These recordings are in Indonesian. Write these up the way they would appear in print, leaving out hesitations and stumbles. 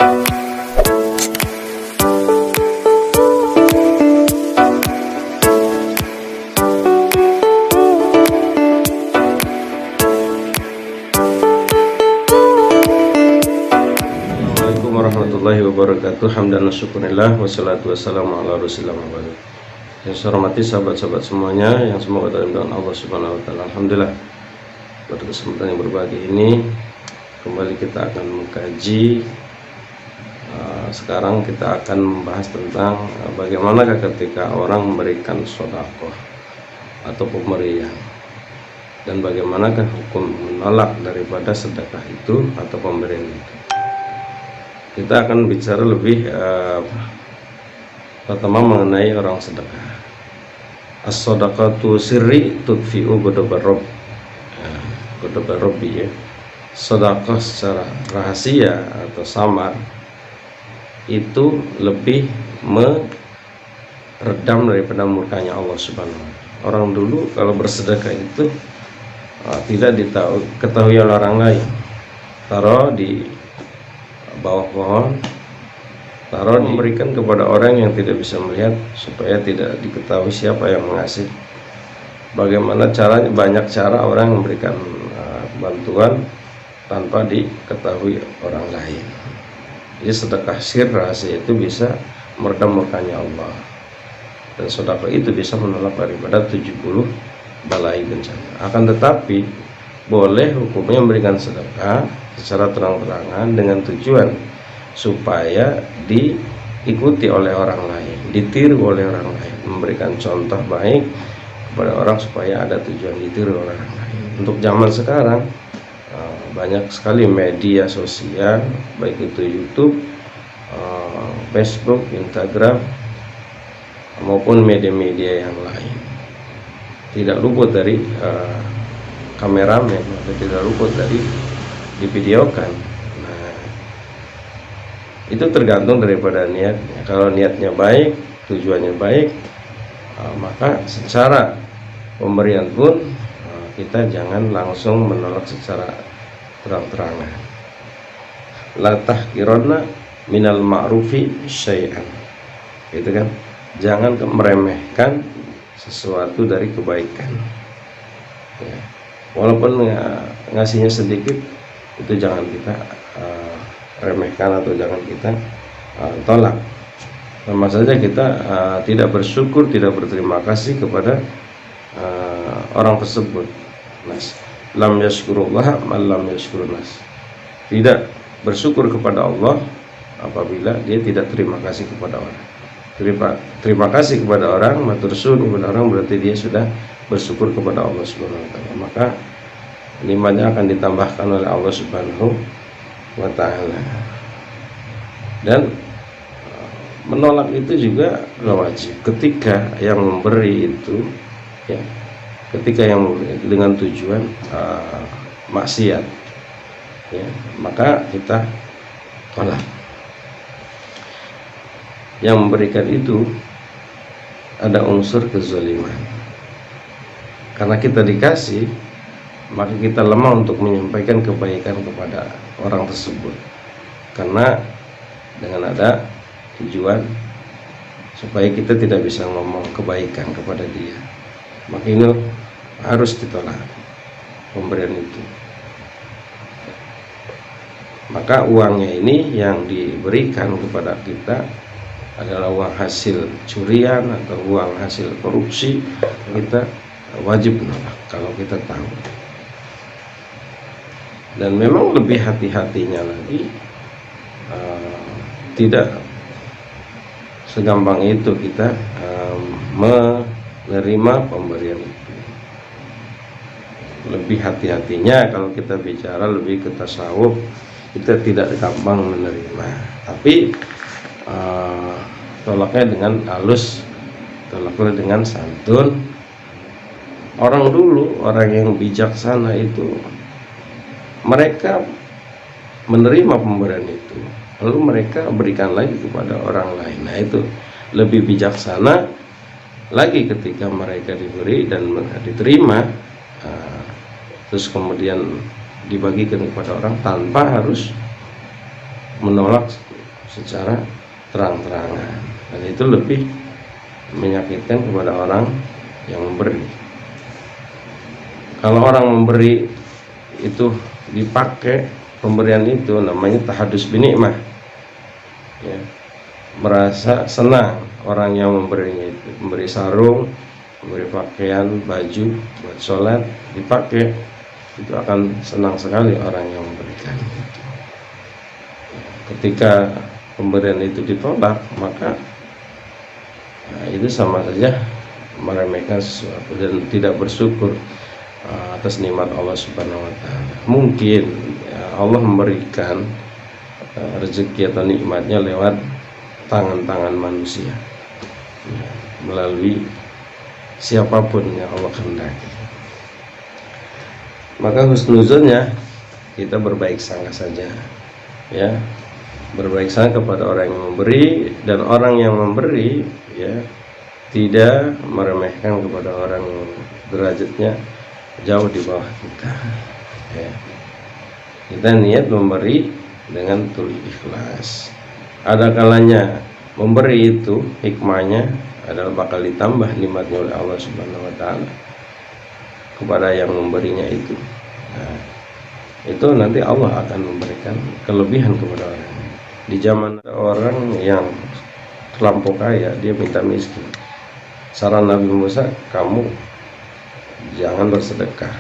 warahmatullahi wabarakatuh. Hamdan wa syukurillah wassalatu wassalamu ala rasulillah. Yang saya hormati sahabat-sahabat semuanya yang semoga dalam doa Allah Subhanahu wa taala. Alhamdulillah, pada kesempatan yang berbahagia ini kembali kita akan mengkaji. Sekarang kita akan membahas tentang bagaimana ketika orang memberikan sedekah atau pemberian, dan bagaimanakah hukum menolak daripada sedekah itu atau pemberian itu. Kita akan bicara lebih pertama mengenai orang sedekah. As-sadaqatu sirri tudfi'u ghadabar rabb. Ghadabar rabbi ya. Sedekah secara rahasia atau samar itu lebih meredam daripada murkanya Allah Subhanahu wa taala. Orang dulu kalau bersedekah itu tidak ketahui oleh orang lain. Taruh di bawah pohon, taruh memberikan kepada orang yang tidak bisa melihat supaya tidak diketahui siapa yang mengasih. Bagaimana caranya? Banyak cara orang memberikan bantuan tanpa diketahui orang lain. Jadi sedekah sir rahasia itu bisa meredam murkanya Allah, dan sedekah itu bisa menolak daripada 70 balai bencana. Akan tetapi boleh hukumnya memberikan sedekah secara terang-terangan dengan tujuan supaya diikuti oleh orang lain, ditiru oleh orang lain, memberikan contoh baik kepada orang supaya ada tujuan ditiru oleh orang lain. Untuk zaman sekarang banyak sekali media sosial, baik itu YouTube, Facebook, Instagram, maupun media-media yang lain. Tidak luput dari kameramen, atau tidak luput dari divideokan. Nah, itu tergantung daripada niatnya. Kalau niatnya baik, tujuannya baik, maka secara pemberian pun kita jangan langsung menolak secara terang-terangan. La tahqironna minal ma'rufi syai'an, gitu kan? Jangan meremehkan sesuatu dari kebaikan ya. Walaupun ngasihnya sedikit, itu jangan kita remehkan atau jangan kita tolak. Sama saja kita tidak bersyukur, tidak berterima kasih kepada orang tersebut. Nas lam yashkurullah man lam yashkurun nas. Tidak bersyukur kepada Allah apabila dia tidak terima kasih kepada orang. Terima kasih kepada orang, matur syukur kepada orang, berarti dia sudah bersyukur kepada Allah Subhanahu wa taala. Maka nikmatnya akan ditambahkan oleh Allah Subhanahu wa taala. Dan menolak itu juga wajib ketika yang memberi itu ya, ketika yang memberi dengan tujuan maksiat ya, maka kita tolak. Yang memberikan itu ada unsur kezaliman. Karena kita dikasih, maka kita lemah untuk menyampaikan kebaikan kepada orang tersebut, karena dengan ada tujuan supaya kita tidak bisa ngomong kebaikan kepada dia, maka ini harus ditolak pemberian itu. Maka uangnya ini yang diberikan kepada kita adalah uang hasil curian atau uang hasil korupsi, kita wajib menolak kalau kita tahu. Dan memang lebih hati-hatinya lagi, tidak segampang itu kita menerima pemberian itu. Lebih hati-hatinya kalau kita bicara lebih ke tasawuf, kita tidak gampang menerima, tapi tolaknya dengan halus, tolaknya dengan santun. Orang dulu, orang yang bijaksana itu, mereka menerima pemberian itu, lalu mereka berikan lagi kepada orang lain. Nah, itu lebih bijaksana lagi ketika mereka diberi dan diterima, terus kemudian dibagikan kepada orang tanpa harus menolak secara terang-terangan, dan itu lebih menyakitkan kepada orang yang memberi. Kalau orang memberi itu dipakai pemberian itu, namanya tahadus binikmah, ya, merasa senang orang yang memberinya itu, memberi sarung, memberi pakaian, baju buat sholat, dipakai, itu akan senang sekali orang yang memberikan. Ketika pemberian itu ditolak, maka itu sama saja meremehkan sesuatu dan tidak bersyukur atas nikmat Allah Subhanahu wa taala. Mungkin Allah memberikan rezeki atau nikmatnya lewat tangan-tangan manusia, melalui siapapun yang Allah kehendaki. Maka husnuzonnya kita berbaik sangka saja, ya, berbaik sangka kepada orang yang memberi, dan orang yang memberi, ya, tidak meremehkan kepada orang yang derajatnya jauh di bawah kita, ya. Kita niat memberi dengan tulus ikhlas. Ada kalanya memberi itu hikmahnya adalah bakal ditambah nikmatnya oleh Allah Subhanahu wa taala kepada yang memberinya itu. Nah, itu nanti Allah akan memberikan kelebihan kepada orang. Di zaman orang yang terlampau kaya, dia minta miskin. Saran Nabi Musa, kamu jangan bersedekah.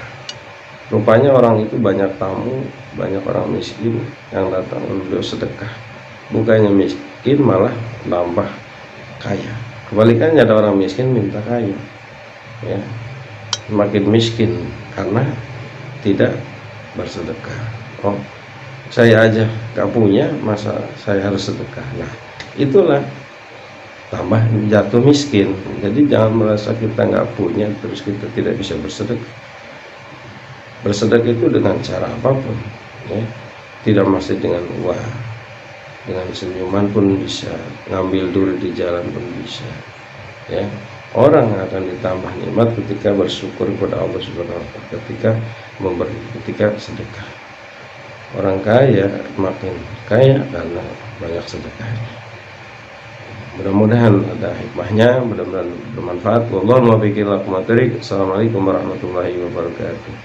Rupanya orang itu banyak tamu, banyak orang miskin yang datang untuk sedekah. Bukannya miskin, malah nambah kaya. Kebalikannya, ada orang miskin minta kaya, ya, semakin miskin karena tidak bersedekah. Oh, saya aja gak punya, masa saya harus sedekah? Nah, itulah tambah jatuh miskin. Jadi jangan merasa kita nggak punya terus kita tidak bisa bersedekah. Bersedekah itu dengan cara apapun, ya. Tidak mesti dengan uang, dengan senyuman pun bisa, ngambil duri di jalan pun bisa, ya. Orang akan ditambah nikmat ketika bersyukur kepada Allah Subhanahu wa taala, ketika memberi, ketika sedekah. Orang kaya makin kaya karena banyak sedekahnya. Mudah-mudahan ada hikmahnya, mudah-mudahan bermanfaat. Wallahu muwaffiq ila aqwamit thoriq. Assalamualaikum warahmatullahi wabarakatuh.